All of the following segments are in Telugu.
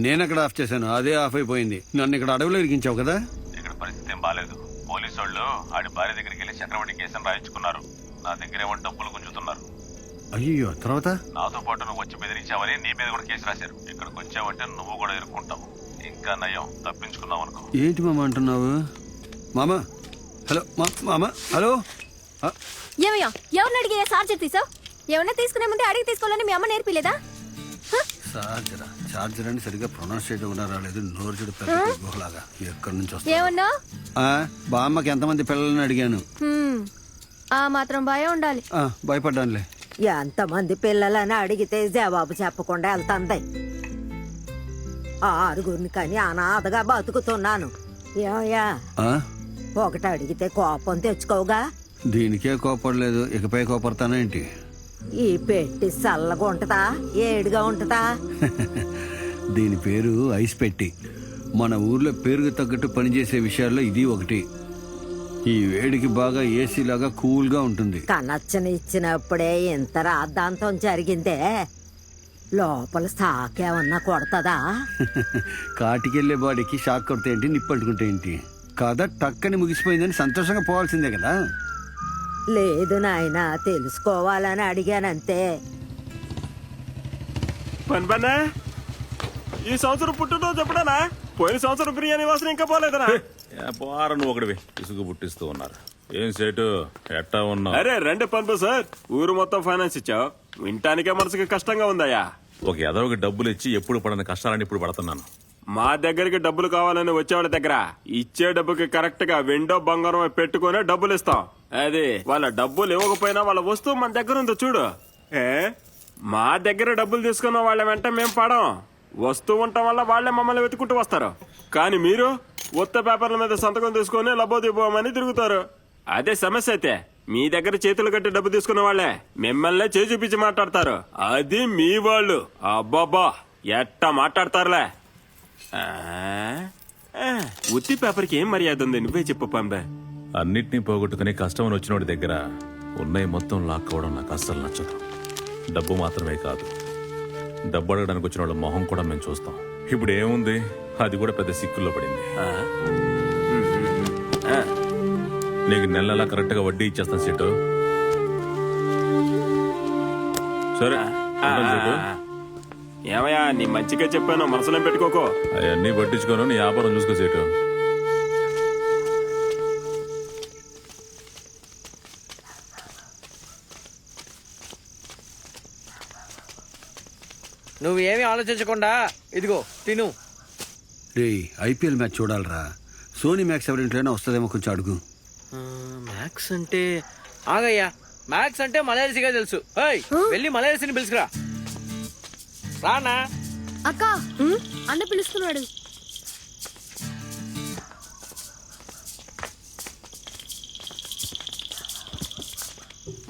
నేను ఎక్కడ ఆఫ్ చేశాను, అదే ఆఫ్ అయిపోయింది. నన్ను ఇక్కడ అడవిలో ఇరికించావు కదా. ఇక్కడ పరిస్థితి ఏం బాలేదు. పోలీసు వాళ్ళు ఆడి భార్య దగ్గరికి వెళ్ళి చక్రవడ్డీ కేసును రాయించుకున్నారు. నా దగ్గర ఏమో డబ్బులు గుంజుతున్నారు. అయ్యో, తర్వాత నాతో పాటు నువ్వు వచ్చి బెదిరించావని నీ మీద కూడా కేసు రాశారు. ఇక్కడికి వచ్చావంటే నువ్వు కూడా ఇరుక్కుంటావు. ఇంకా నయం, తప్పించుకున్నావు అనుకో. ఏంటి మామ అంటున్నావు? మామ హలో, మామ హలో. ఏమయ్యా, ఎవరిని అడిగి చార్జర్ తీసావు? ఏమన్నా తీసుకునే ముందే అడిగి తీసుకోవాలని మీ అమ్మ నేర్పిలేదా? చార్జర్ అని సరిగ్గా ప్రొనౌన్స్ చేయడం కూడా రాలేదు. నోరు చెడు పెద్ద గుహలాగా. ఎక్కడి నుంచి వస్తా? ఏమన్నా బామ్మకి ఎంతమంది పిల్లలని అడిగాను. ఆ మాత్రం భయం ఉండాలి. భయపడ్డానులే. ఎంతమంది పిల్లలని అడిగితే జవాబు చెప్పకుండా వెళ్తాంది. ఆరుగురిని కానీ అనాథగా బతుకుతున్నాను. ఏమయ్యా, ఒకటి అడిగితే కోపం తెచ్చుకోగా. దీనికే కోపడలేదు, ఇకపై కోపడతానేంటి? ఈ పెట్టి చల్లగా ఉంటదా, ఏడుగా ఉంటదా? దీని పేరు ఐస్ పెట్టి. మన ఊర్లో పేరుకు తగ్గట్టు పనిచేసే విషయాల్లో ఇది ఒకటి. ఈ వేడికి బాగా ఏసీ లాగా కూల్ గా ఉంటుంది. కనచ్చని ఇచ్చినప్పుడే ఇంత రాద్ధాంతం జరిగిందే. లోపల సాకేమన్నా కొడతదా? కాటికెళ్లే బాడీకి షాక్ కొడితే ఏంటి, నిప్పట్టుకుంటే ఏంటి? కథ టక్కని ముగిసిపోయిందని సంతోషంగా పోవాల్సిందే కదా. లేదు నాయనా, తెలుసుకోవాలని అడిగానంతే. పని ఈ సంవత్సరం పుట్టినరోజు ఎప్పుడనా? పోయిన సంవత్సరం బిర్యానీ వాసన ఇంకా పోలేదనా? పోరా నువ్వు ఒకటివి, ఇసుగు పుట్టిస్తూ ఉన్నారు. ఏం సేటు ఎట్టా ఉన్నావు? అరే రండి పనుపు సార్, ఊరు మొత్తం ఫైనాన్స్ ఇచ్చావు. వింటానికే మనసుకి కష్టంగా ఉందయ్యా. ఒక ఎదవకి డబ్బులు ఇచ్చి ఎప్పుడు పడని కష్టాలని ఇప్పుడు పడుతున్నాను. మా దగ్గరికి డబ్బులు కావాలని వచ్చేవాళ్ళ దగ్గర ఇచ్చే డబ్బుకి కరెక్ట్ గా వెండో బంగారం పెట్టుకునే డబ్బులు ఇస్తాం. అది వాళ్ళ డబ్బులు ఇవ్వకపోయినా వాళ్ళ వస్తువు మన దగ్గర ఉందో చూడు. మా దగ్గర డబ్బులు తీసుకున్న వాళ్ళ వెంట మేం పడం. వస్తువు ఉండటం వల్ల వాళ్లే మమ్మల్ని వెతుకుంటూ వస్తారు. కానీ మీరు ఉత్త పేపర్ల మీద సంతకం తీసుకుని లబ్బోదిపోమని తిరుగుతారు. అదే సమస్య అయితే మీ దగ్గర చేతులు కట్టి డబ్బు తీసుకున్న వాళ్లే మిమ్మల్నే చేయి చూపించి మాట్లాడతారు. అది మీ వాళ్ళు. అబ్బాబా ఎట్టా మాట్లాడతారులే. ఉత్తి పేపర్కి ఏం మర్యాద ఉంది, నువ్వే చెప్పు పంబే. అన్నిటినీ పోగొట్టుకుని కష్టమని వచ్చినోడి దగ్గర ఉన్నాయి మొత్తం లాక్కోవడం నాకు అస్సలు నచ్చదు. డబ్బు మాత్రమే కాదు, డబ్బు అడగడానికి వచ్చిన వాళ్ళ మొహం కూడా మేము చూస్తాం. ఇప్పుడు ఏముంది, అది కూడా పెద్ద సిక్కుల్లో పడింది. నీకు నెల నెలా కరెక్ట్ గా వడ్డీ ఇచ్చేస్తాను సీటు. సరే ఏమయ్యా, నీ మంచిగా చెప్పాను, మనసులో పెట్టుకోకో. అవన్నీ పట్టించుకోను, నీ వ్యాపారం చూసుకో సీటు. నువ్వేమి ఆలోచించకుండా ఇదిగో తిను. ఐపీఎల్ మ్యాచ్ చూడాలరా. సోనీ మ్యాక్స్ ఎవరింట్లోనే వస్తుందేమో, కొంచెం అడుగు. మ్యాక్స్ అంటే ఆగయ్యా, మ్యాక్స్ అంటే మలయర్సిగా తెలుసు. వెళ్ళి మలయర్సిని పిలుచుకురా. రానా అక్క, అన్న పిలుస్తున్నాడు.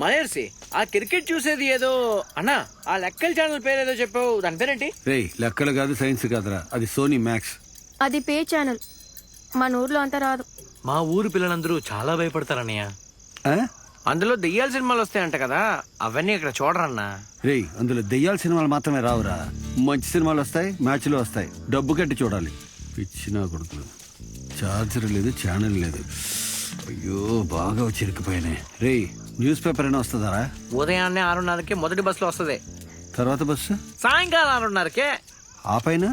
మలయర్సి, ఆ క్రికెట్ చూసేది ఏదో అన్నా, ఆ లెక్కల ఛానల్ పేరేదో చెప్పావు, దాని పేరేంటి? లెక్కలు కాదు, సైన్స్ కాదురా, అది సోనీ మ్యాక్స్. అది పే ఛానల్. మన ఊర్లో అంతా రాదు. మా ఊరు పిల్లలందరూ చాలా భయపడతారన్నయ్య. అందులో దెయ్యాల సినిమాలు వస్తాయంట కదా, అవన్నీ ఇక్కడ చూడరన్నా. అందులో దెయ్యాల సినిమాలు మాత్రమే రావురా, మంచి సినిమాలు వస్తాయి, మ్యాచ్లు వస్తాయి. డబ్బు కట్టి చూడాలి. పిచ్చినా కొడుకులు. చార్జర్ లేదు, ఛానల్ లేదు. అయ్యో బాగా వచ్చి ఇరుక్కుపోయినాయి. న్యూస్ పేపర్ అయినా వస్తుందారా? ఉదయాన్నే 6:30కి మొదటి బస్సులో వస్తుంది. తర్వాత బస్సు సాయంకాలం 6:30కే. ఆ పైన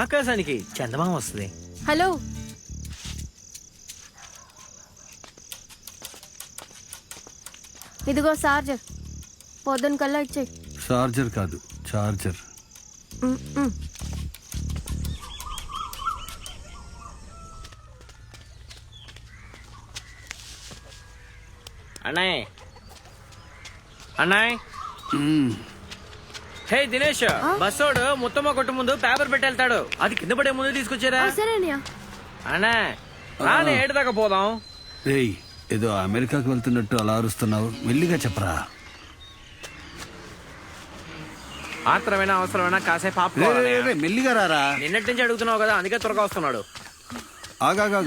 ఆకాశానికి చందమామ వస్తుంది. హలో, ఇదిగో చార్జర్. పొద్దున కల్లా ఇచ్చేయి. చార్జర్ కాదు, చార్జర్. అన్నాయ్ అన్నాయ్, హే దినేష్, బస్సోడు ముత్తమ్మ కొట్టు ముందు పేపర్ పెట్టి వెళ్తాడు. అది కింద పడే ముందు తీసుకొచ్చారా? సరే అన్నయ్య. అన్నా రాని ఏడు దాకా పోదాం. రేయ్ ఏదో అమెరికాకి వెళ్తున్నట్టు అలా అరుస్తున్నావు, మెల్లిగా చెప్పరా. ఆత్రమైనా అవసరమైనా కాసేపు రే, ఆపుకోవాలి రే, అన్నయ్య. రే, మెల్లిగా రారా. నిన్నటి నుంచి అడుగుతున్నావు కదా, అందుకే త్వరగా వస్తున్నాడు. ఆగాగా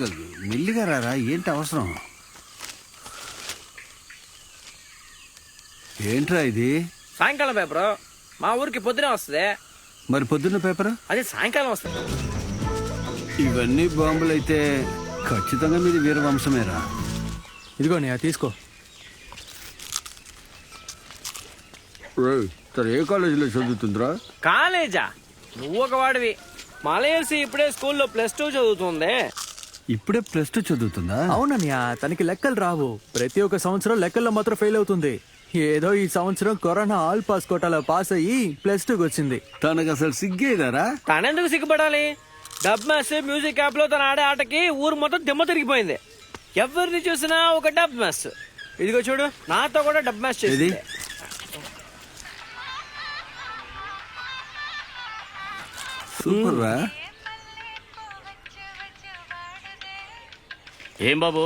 మెల్లిగా రారా, ఏంటి అవసరం? ఏంట్రా ఇది? సాయంకాలం పేపర్ మా ఊరికి పొద్దునే వస్తుంది. మరి పొద్దున్న పేపర్? అది సాయంకాలం వస్తుంది. ఇవన్నీ బాంబులు అయితే ఖచ్చితంగా మీది వీరవంశమేరా. ఇదిగో నీ తీసుకో. తను ఏ కాలేజీలో చదువుతుందిరా? కాలేజా? నువ్వు ఒక వాడివి. మలయర్సి ఇప్పుడే స్కూల్లో +2 చదువుతుంది. ఇప్పుడే +2 చదువుతుందా? అవునన్నయ్య, తనకి లెక్కలు రావు. ప్రతి ఒక్క సంవత్సరం లెక్కల్లో మాత్రం ఫెయిల్ అవుతుంది. ఏదో ఈ సంవత్సరం కరోనా ఆల్ పాస్ కోటాలో పాస్ అయ్యి +2కి వచ్చింది. తనకు అసలు సిగ్గేదారా? తనెందుకు సిగ్గుపడాలి? డబ్ మ్యాచ్ మ్యూజిక్ యాప్ లో తన ఆడే ఆటకి ఊరు మొత్తం దిమ్మ తిరిగిపోయింది. ఎవరిని చూసినా ఒక డబ్ మ్యాచ్. ఇదిగో చూడు, నాతో కూడా డబ్ మ్యాచ్ చేసింది. సూపర్ రా. ఏం బాబు,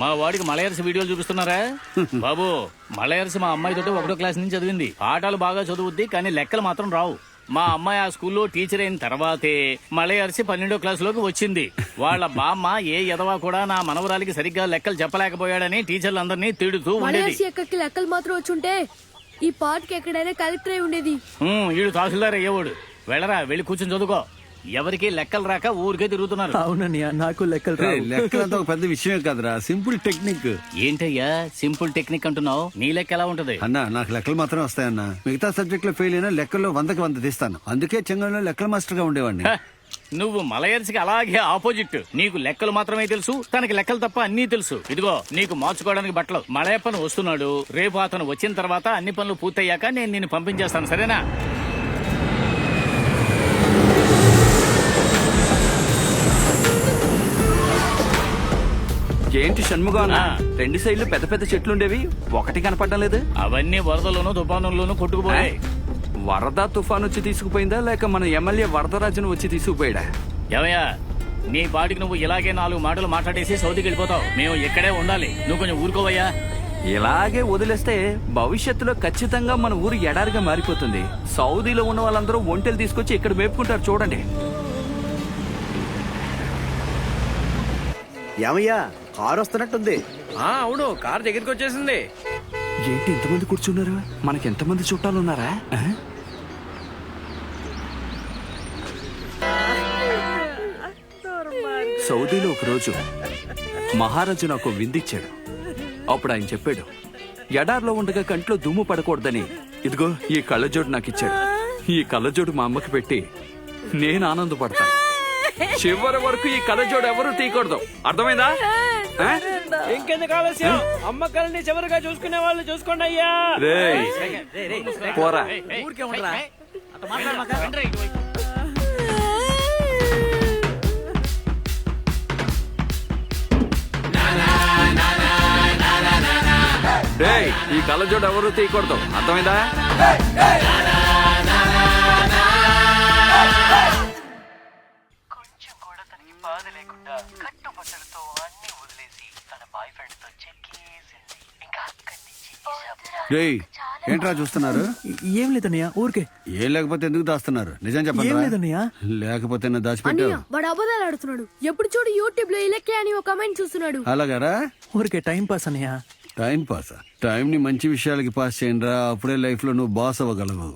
మా వాడికి మలయర్స్ వీడియోలు చూపిస్తున్నారా? బాబు, మలయర్స్ మా అమ్మాయి తోటి 1వ క్లాస్ నుంచి చదివింది. పాఠాలు బాగా చదువుద్ది, కానీ లెక్కలు మాత్రం రావు. మా అమ్మాయి ఆ స్కూల్లో టీచర్ అయిన తర్వాతే మలయర్సి 12వ క్లాసులోకి వచ్చింది. వాళ్ళ బామ్మ ఏ ఎదవా కూడా నా మనవరాలికి సరిగ్గా లెక్కలు చెప్పలేకపోయాడని టీచర్లందరినీ తిడుతూ ఉండేది. ఎక్కడికి లెక్కలు మాత్రం వచ్చుంటే ఈ పార్ట్కి ఎక్కడైనా కలెక్టర్ అయి ఉండేది. ఈడు తహసీల్దార్ అయ్యేవాడు. వెళ్ళరా, వెళ్ళి కూర్చొని చదువుకో. ఎవరికి లెక్కలు రాక ఊరికే తిరుగుతున్నారు. అవునన్నయ్య, నాకు లెక్కలు రే, రావు. లెక్కలంతా ఒక పెద్ద విషయమే కాదురా, సింపుల్ టెక్నిక్. ఏంటయ్యా సింపుల్ టెక్నిక్ అంటున్నావు? నీ లెక్క ఎలా ఉంటది? అన్నా నాకు లెక్కలు మాత్రమే వస్తాయన్నా. మిగతా సబ్జెక్ట్ లో ఫెయిల్ అయినా లెక్కల్లో 100కి 100 తీస్తాను. అందుకే చెంగంలో లెక్కల మాస్టర్ గా ఉండేవాడిని. హ, నువ్వు మలయర్స్కి అలాగే ఆపోజిట్. నీకు లెక్కలు మాత్రమే తెలుసు, తనకి లెక్కలు తప్ప అన్నీ తెలుసు. ఇదిగో నీకు మార్చుకోవడానికి బట్టలు. మలయప్పను వస్తున్నాడు, రేపు అతను వచ్చిన తర్వాత అన్ని పనులు పూర్తయ్యాక నేను నిన్ను పంపించేస్తాను, సరేనా? ఏంటి షణ్ముగా అన్న, 2 సైడ్లు పెద్ద పెద్ద చెట్లుండేవి, ఒకటి కనపడడం లేదు. అవన్నీ వరదలోనూ తుఫానుల్లోనూ కొట్టుకుపోయాయి. వరద తుఫాన్ వచ్చి తీసుకుపోయిందా, లేక మన ఎమ్మెల్యే వరదరాజును వచ్చి తీసుకుపోయాడా? ఏమయ్యా, నీ పాటికి నువ్వు ఇలాగే 4 మాటలు మాట్లాడేసి సౌదీకి వెళ్ళిపోతావు. మేము ఇక్కడే ఉండాలి, నువ్వు కొంచెం ఊరుకోవయ్యా. ఇలాగే వదిలేస్తే భవిష్యత్తులో ఖచ్చితంగా మన ఊరు ఎడారిగా మారిపోతుంది. సౌదీలో ఉన్న వాళ్ళందరూ ఒంటెలు తీసుకొచ్చి ఇక్కడ మేపుకుంటారు, చూడండి. ఏమయ్యా, కారు వస్తున్నట్టుంది. అవును, కార్ దగ్గరికి వచ్చేసింది. ఏంటి ఎంతమంది కూర్చున్నారు? మనకి ఎంతమంది చుట్టాలు ఉన్నారా? సౌదీలో ఒక రోజు మహారాజు నాకు విందిచ్చాడు. అప్పుడు ఆయన చెప్పాడు, ఎడార్లో ఉండగా కంట్లో దుమ్ము పడకూడదని ఇదిగో ఈ కళ్ళజోడు నాకు ఇచ్చాడు. ఈ కళ్ళజోడు మా అమ్మకి పెట్టి నేను ఆనందపడతాను. చివరి వరకు ఈ కళ్ళజోడు ఎవరు తీయకూడదు, అర్థమైందా? ఇంకెందుకు ఆలస్యం? అమ్మ కళ్ళని చివరిగా చూసుకునే వాళ్ళు చూసుకోండి అయ్యా. రేయ్, పోరా. ఊరికే ఉండరా, అట్ట మాట్లాడమాక. రండ్రా ఇటువైపు. రేయ్, ఈ కళ్ళజోడు ఎవరు తీయకూడదు, అర్థమైందా? కొంచెం కూడా తనకి బాధ లేకుండా కట్టుబట్టలతో అన్ని వదిలేసి తన బాయ్ ఫ్రెండ్ తో చెక్కేసింది. ఇంకా అక్కడి నుంచి రేయ్ ఏంట్రా చూస్తున్నారు? ఏం లేదన్నయ్య, ఊరికే. ఏం లేకపోతే ఎందుకు దాస్తున్నారు? నిజం ఏం చెప్పండి. లేదన్నయ్య. లేకపోతే దాచిపెట్టావు. వాడు అబద్ధాలు ఆడుతున్నాడు. ఎప్పుడు చూడు యూట్యూబ్ లో ఇలకే అని ఒక కమెంట్ చూస్తున్నాడు. అలాగారా? ఊరికే టైం పాస్ అన్నయ్య. టైం పాసా? టైం ని మంచి విషయాలకి పాస్ చేయండి రా, అప్పుడే లైఫ్ లో నువ్వు బాస్ అవ్వగలవు.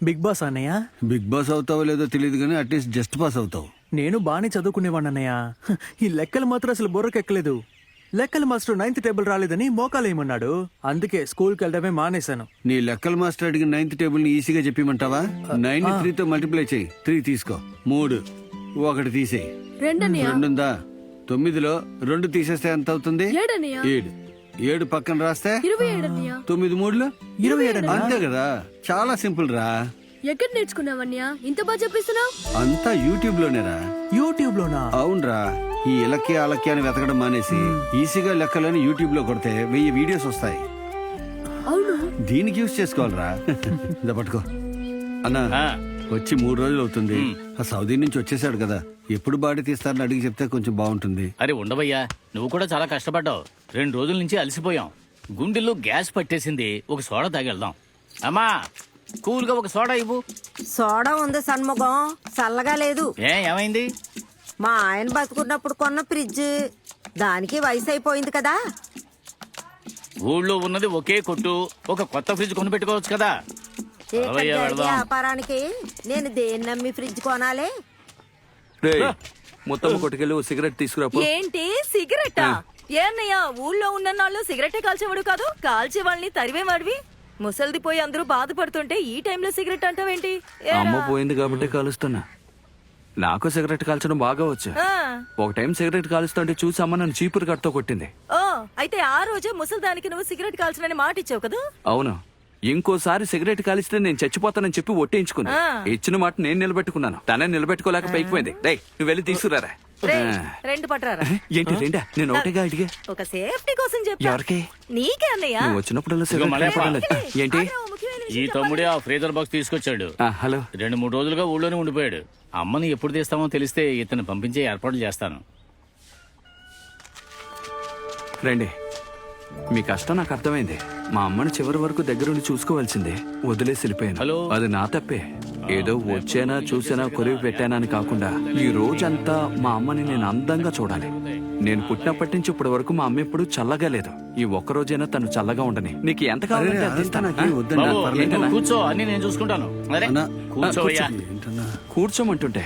బిగ్ బాస్ అన్నయ్య. బిగ్ బాస్ అవుతావో లేదో తెలియదు కానీ అట్లీస్ట్ జస్ట్ పాస్ అవుతావు. నేను బానే చదువుకునేవాడిని అన్నయ్య. ఈ లెక్కలు మాత్రం అసలు బుర్రకెక్కలేదు. లెక్కల మాస్టర్ 9th టేబుల్ రాలేదని మోకాలు ఏమన్నాడు. అందుకే స్కూల్కి వెళ్ళడమే మానేశాను. నీ లెక్కల మాస్టర్ అడిగిన 9th టేబుల్ ని ఈజీగా చెప్పిమంటావా? 9 ని 3 తో మల్టిప్లై చేయి. 3 తీసుకో. 3 1 తీసేయి. 2 ఉందా? 9లో 2 తీసేస్తే ఎంత అవుతుంది? 7. 7 పక్కన రాస్తే 9 3 27. అంతే కదా, చాలా సింపుల్ రా. ఎక్కడ నేర్చుకున్నావన్యా ఇంత బాగా చెప్పిస్తున్నావు? అంతా యూట్యూబ్ లోనేరా. యూట్యూబ్ లోనా? అవునరా. ఈ ఇలక్కి అలక్కి అని వెతకడం మానేసి ఈజీగా లెక్కలని యూట్యూబ్ లో కొడితే 1000 వీడియోస్ వస్తాయి. అవును, దీనికి యూజ్ చేసుకోవాలరా. ఇదా పట్టుకో. అన్నా ఆ, వచ్చి 3 రోజులు అవుతుంది. ఆ సౌదీ నుంచి వచ్చేసాడు కదా, ఎప్పుడు బాడీ తీస్తారని అడిగి చెప్తే కొంచెం బాగుంటుంది. అరే ఉండవయ్యా, నువ్వు కూడా చాలా కష్టపడ్డావు. 2 రోజుల నుంచి అలసిపోయాం. గుండెల్లో గ్యాస్ పట్టేసింది. ఒక సోడా తాగి వెళ్దాం. అమ్మా, కూల్గా ఒక సోడా ఇవ్వు. సోడా ఉంది సన్ముఖం, చల్లగా లేదు. ఏమైంది? మా ఆయన బతుకున్నప్పుడు కొన్న ఫ్రిడ్జ్, దానికి వయసు అయిపోయింది కదా. ఊళ్ళో ఉన్నది ఒకే కొట్టు, ఒక కొత్త ఫ్రిడ్జ్ కొనిపెట్టుకోవచ్చు కదా. ఇక్కడ అవయ్యా, జరిగే వెళదాం. వ్యాపారానికి నేను దేన్ని నమ్మి ఫ్రిడ్జ్ కొనాలి? రేయ్, మొత్తం కొట్టుకెళ్ళి ఓ సిగరెట్ తీసుకురాపో. ఏంటి సిగరెట్టా? ఏన్నయ్యా, ఊళ్ళో ఉన్న నాళ్ళు సిగరెట్టే కాల్చేవాడు కాదు, కాల్చే వాళ్ళని తరివేవాడివి. ముసల్ది పోయి అందరూ బాధపడుతుంటే ఈ టైంలో సిగరెట్ అంటావేంటి? ఏరా? అమ్మ పోయింది కాబట్టి కాలుస్తున్నా. నాకు సిగరెట్ కాల్చడం బాగా వచ్చు. ఆ. ఒక టైం సిగరెట్ కాలుస్తుంటే చూసి అమ్మ నన్ను చీపురు కట్టతో కొట్టింది. ఓ, అయితే ఆ రోజే ముసల్దానికి నువ్వు సిగరెట్ కాల్చనని మాట ఇచ్చావు కదా. అవును, ఇంకోసారి సిగరెట్ కాలిస్తే నేను చచ్చిపోతానని చెప్పి ఒట్టేయించుకున్నా. ఆ. ఇచ్చిన మాట నేను నిలబెట్టుకున్నాను, తనే నిలబెట్టుకోలేక పైకిపోయింది. రేయ్, నువ్వు వెళ్ళి తీసుకురారా. రేయ్, 2 పట్టరారా. ఏంటి రెండా? నేను ఒకటిగా అడిగా. ఒక సేఫ్టీ కోసం చెప్పా. ఎవరికి? నీకే అన్నయ్య. నువ్వు వచ్చినప్పుడల్లా ఇదిగో సిగరెట్ మలయప్ప. కాల్చాలి. ఏంటి? అరే, ఓ ముఖ్యమైన ఈ విషయం తమ్ముడే ఆ ఫ్రీజర్ బాక్స్ తీసుకొచ్చాడు. హలో. 2-3 రోజులుగా ఊళ్ళోనే ఉండిపోయాడు. అమ్మని ఎప్పుడు తీస్తామో తెలిస్తే ఇతను పంపించే ఏర్పాట్లు చేస్తాను. రండి, మీ కష్టం నాకు అర్థమైంది. మా అమ్మని చివరి వరకు దగ్గరుండి చూసుకోవాల్సిందే, వదిలేసి వెళ్ళిపోయాను. హలో. అది నా తప్పే. ఏదో వచ్చానా చూసానా కొరివి పెట్టానా అని కాకుండా ఈ రోజంతా మా అమ్మని నేను అందంగా చూడాలి. నేను పుట్టినప్పటి నుంచి ఇప్పటి వరకు మా అమ్మ ఎప్పుడు చల్లగా లేదు. ఈ ఒక్క రోజైనా తను చల్లగా ఉండని. నీకు ఎంత కావాలంటే అంత అదంతా ఇస్తాను. నాకేం వద్దండి, బాబు, పర్లేదు. నువ్వు కూర్చో, అన్ని నేను చూసుకుంటాను. అరే అన్నా, కూర్చోవయ్యా. ఏంటన్నా కూర్చోమంటుంటే